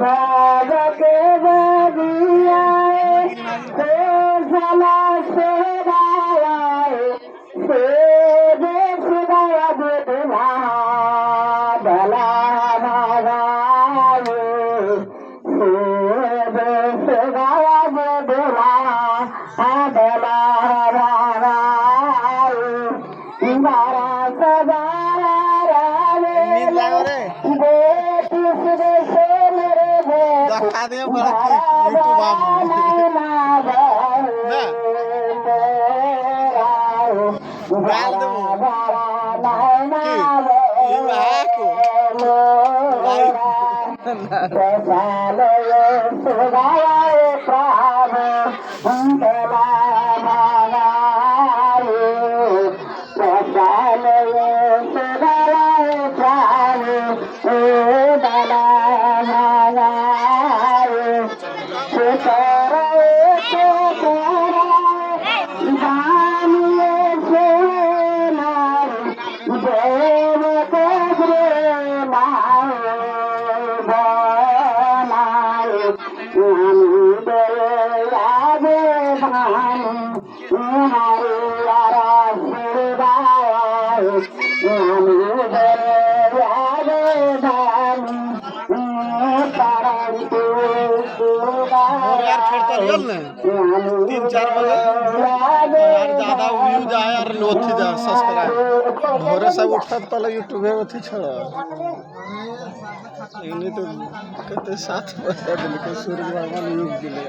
बाबा के बगिया से भला से गाए से देश गया बुधना भला भगाए से देश गया बुधना भला भगाए बारा सदारा Cadê para aqui? Muito vamos. Nada, que barraco. तीन चार बजे यार ज्यादा व्यूज आया यार लोथी जा सब्सक्राइब भोरे सब उठत तले यूट्यूब में थी छ इने तो कते 7 बजे दिन के सूर्य भगवान व्यूज दिले